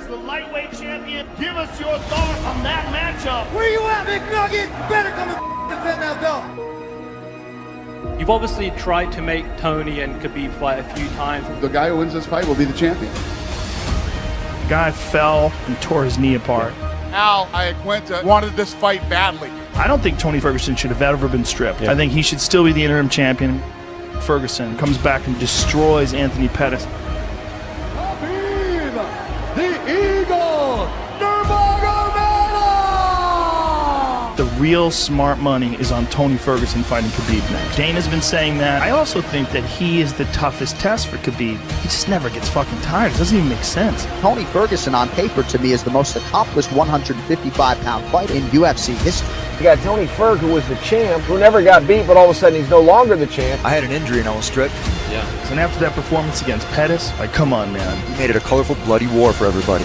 the lightweight champion. Give us your thoughts on that matchup. Where you at, McNugget? Better come and defend that belt. You've obviously tried to make Tony and Khabib fight a few times. The guy who wins this fight will be the champion. The guy fell and tore his knee apart. Al Iaquinta wanted this fight badly. I don't think Tony Ferguson should have ever been stripped. I think he should still be the interim champion. Ferguson comes back and destroys Anthony Pettis. Khabib, the Eagle, Nurmagomedov! The real smart money is on Tony Ferguson fighting Khabib next. Dana's been saying that. I also think that he is the toughest test for Khabib. He just never gets fucking tired. It doesn't even make sense. Tony Ferguson on paper to me is the most accomplished 155-pound fighter in UFC history. You got Tony Ferg, who was the champ, who never got beat, but all of a sudden he's no longer the champ. I had an injury and I was stripped. Yeah. And after that performance against Pettis, like, come on, man. He made it a colorful, bloody war for everybody.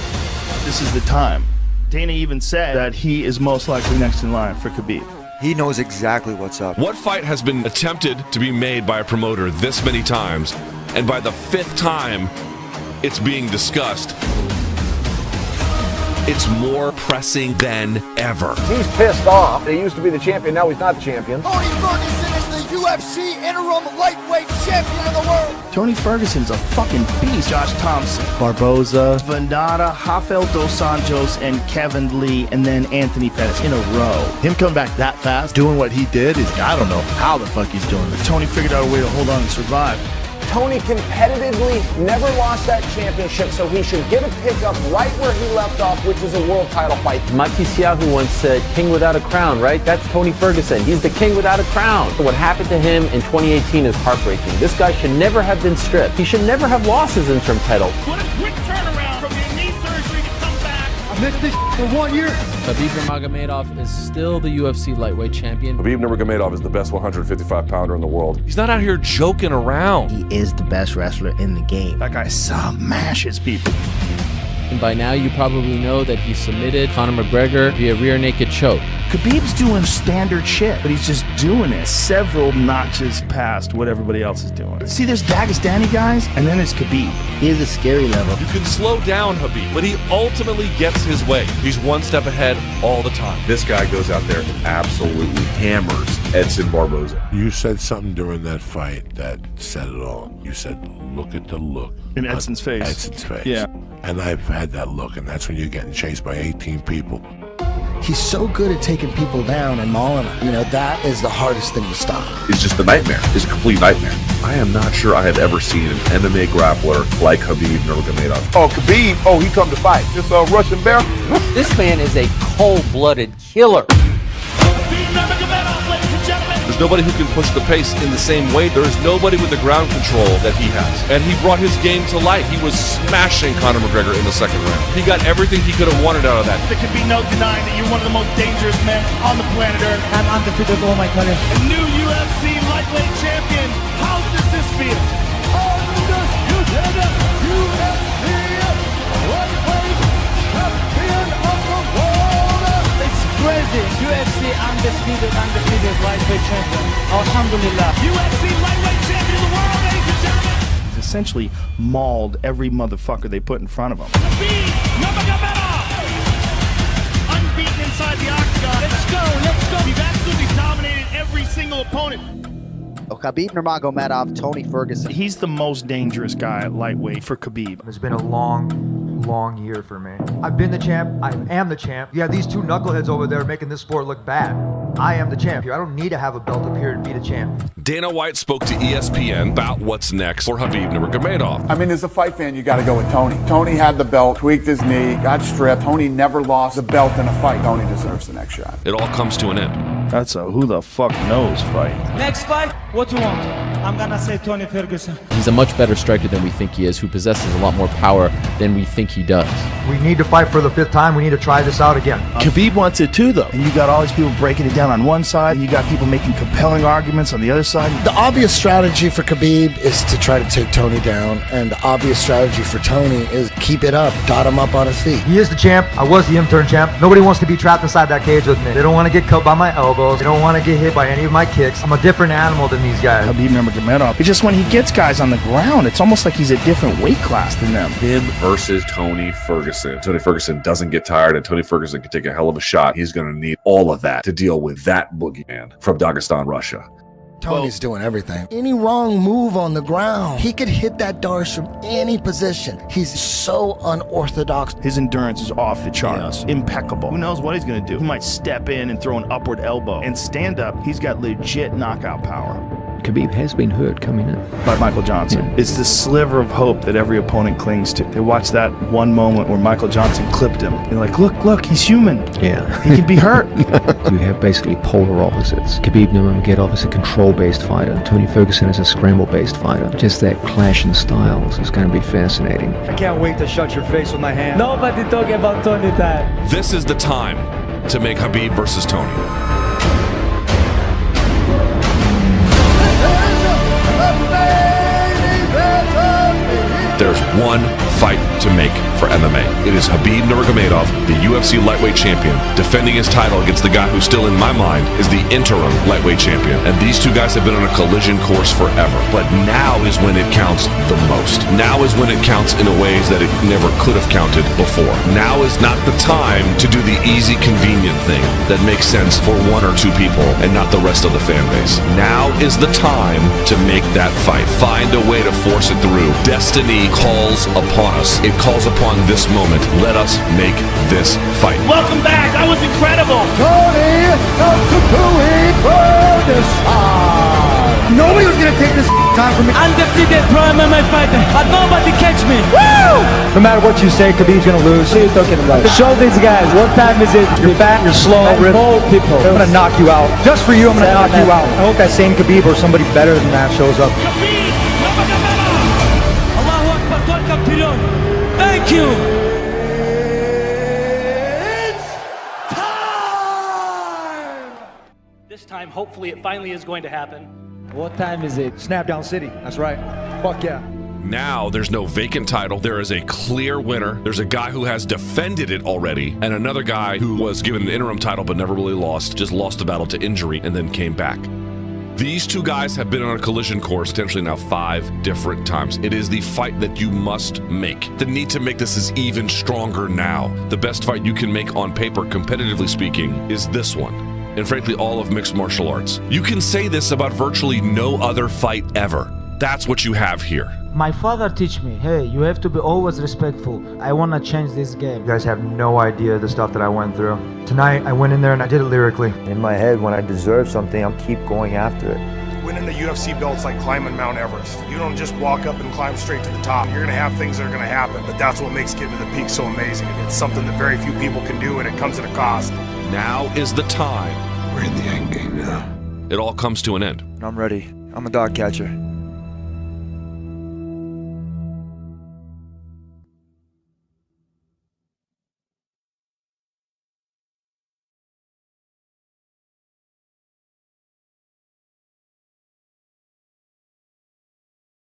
This is the time. Dana even said that he is most likely next in line for Khabib. He knows exactly what's up. What fight has been attempted to be made by a promoter this many times, and by the 5th time it's being discussed, it's more pressing than ever. He's pissed off. He used to be the champion, now he's not the champion. Tony Ferguson is the UFC interim lightweight champion of the world. Tony Ferguson's a fucking beast. Josh Thompson, Barboza, Vandana, Rafael Dos Anjos, and Kevin Lee, and then Anthony Pettis in a row. him coming back that fast, doing what he did, is I don't know how the fuck he's doing it. Tony figured out a way to hold on and survive. Tony competitively never lost that championship, so he should get a pickup right where he left off, which is a world title fight. Maki Siahu once said, king without a crown, right? That's Tony Ferguson. He's the king without a crown. What happened to him in 2018 is heartbreaking. This guy should never have been stripped. He should never have lost his interim title. What a quick turnaround from your knee surgery to come back. I missed this for 1 year. Khabib Nurmagomedov is still the UFC lightweight champion. Khabib Nurmagomedov is the best 155-pounder in the world. He's not out here joking around. He is the best wrestler in the game. That guy smashes people. And by now you probably know that he submitted Conor McGregor via rear naked choke. Khabib's doing standard shit, but he's just doing it several notches past what everybody else is doing. See, there's Dagestani guys, and then there's Khabib. He is a scary level. You can slow down Khabib, but he ultimately gets his way. He's one step ahead all the time. This guy goes out there and absolutely hammers Edson Barboza. You said something during that fight that said it all. You said, look at the look. In Edson's face. Edson's face. Yeah. And I've had that look, and that's when you're getting chased by 18 people. He's so good at taking people down and mauling them. You know, that is the hardest thing to stop. It's just a nightmare. It's a complete nightmare. I am not sure I have ever seen an MMA grappler like Khabib Nurmagomedov. Oh, Khabib, he come to fight. This Russian bear. This man is a cold-blooded killer. There's nobody who can push the pace in the same way. There's nobody with the ground control that he has. And he brought his game to light. He was smashing Conor McGregor in the 2nd round. He got everything he could have wanted out of that. There can be no denying that you're one of the most dangerous men on the planet Earth. I'm undefeated all my career. A new UFC lightweight champion. How does this feel? Undisputed UFC lightweight champion of the world. It's crazy. UFC undisputed lightweight champion. Alhamdulillah. UFC lightweight champion of the world, ladies and gentlemen. He's essentially mauled every motherfucker they put in front of him. Khabib Nurmagomedov. Unbeaten inside the octagon. Let's go. He's absolutely dominated every single opponent. Khabib Nurmagomedov, Tony Ferguson. He's the most dangerous guy at lightweight for Khabib. It's been a long year for me. I've been the champ. I am the champ. You have these two knuckleheads over there making this sport look bad. I am the champ. I don't need to have a belt up here to be the champ. Dana White spoke to ESPN about what's next for Khabib Nurmagomedov. I mean, as a fight fan, you got to go with Tony. Tony had the belt, tweaked his knee, got stripped. Tony never lost the belt in a fight. Tony deserves the next shot. It all comes to an end. That's a who the fuck knows fight. Next fight, what do you want? I'm gonna say Tony Ferguson. He's a much better striker than we think he is, who possesses a lot more power than we think he does. We need to fight for the 5th time. We need to try this out again. Khabib wants it too, though. And you got all these people breaking it down on one side, and you got people making compelling arguments on the other side. The obvious strategy for Khabib is to try to take Tony down, and the obvious strategy for Tony is keep it up, dot him up on his feet. He is the champ. I was the intern champ. Nobody wants to be trapped inside that cage with me. They don't want to get cut by my elbows. They don't want to get hit by any of my kicks. I'm a different animal than these guys. Khabib Nurmagomedov. It's just when he gets guys on the ground, it's almost like he's a different weight class than them. Him versus Tony Ferguson. Ferguson. Tony Ferguson doesn't get tired, and Tony Ferguson can take a hell of a shot. He's going to need all of that to deal with that boogeyman from Dagestan, Russia. Tony's doing everything. Any wrong move on the ground, he could hit that Darce from any position. He's so unorthodox. His endurance is off the charts. Impeccable. Who knows what he's going to do? He might step in and throw an upward elbow. And stand up, he's got legit knockout power. Khabib has been hurt coming in. By Michael Johnson. Yeah. It's the sliver of hope that every opponent clings to. They watch that one moment where Michael Johnson clipped him. They're like, look, he's human. Yeah. He can be hurt. You have basically polar opposites. Khabib Nurmagomedov is a control-based fighter. Tony Ferguson is a scramble-based fighter. Just that clash in styles is going to be fascinating. I can't wait to shut your face with my hand. Nobody talking about Tony time. This is the time to make Khabib versus Tony. There's one fight to make for MMA. It is Khabib Nurmagomedov, the UFC lightweight champion, defending his title against the guy who still in my mind is the interim lightweight champion. And these two guys have been on a collision course forever. But now is when it counts the most. Now is when it counts in ways that it never could have counted before. Now is not the time to do the easy, convenient thing that makes sense for one or two people and not the rest of the fan base. Now is the time to make that fight. Find a way to force it through. Destiny calls upon us. It calls upon this moment. Let us make this fight. Welcome back. That was incredible. Tony Ferguson. Nobody was gonna take this time from me. Undefeated pro MMA fighter, and nobody catch me. Woo! No matter what you say, Khabib's gonna lose. What are you talking about? Show these guys. What time is it? You're fat, you're slow. Old people. I'm gonna knock you out. Just for you, I'm gonna knock you out. I hope that same Khabib or somebody better than that shows up. Khabib Nurmagomedov. Allahu Akbar, welcome to you. Thank you. This time, hopefully, it finally is going to happen. What time is it? Snapdown City. That's right. Fuck yeah. Now there's no vacant title. There is a clear winner. There's a guy who has defended it already, and another guy who was given an interim title but never really lost, just lost the battle to injury and then came back. These two guys have been on a collision course potentially now 5 different times. It is the fight that you must make. The need to make this is even stronger now. The best fight you can make on paper, competitively speaking, is this one. And frankly, all of mixed martial arts. You can say this about virtually no other fight ever. That's what you have here. My father teach me, hey, you have to be always respectful. I want to change this game. You guys have no idea the stuff that I went through. Tonight, I went in there and I did it lyrically. In my head, when I deserve something, I'll keep going after it. Winning the UFC belt's like climbing Mount Everest. You don't just walk up and climb straight to the top. You're gonna have things that are gonna happen, but that's what makes getting to the peak so amazing. It's something that very few people can do, and it comes at a cost. Now is the time. We're in the end game now. It all comes to an end. I'm ready. I'm a dog catcher.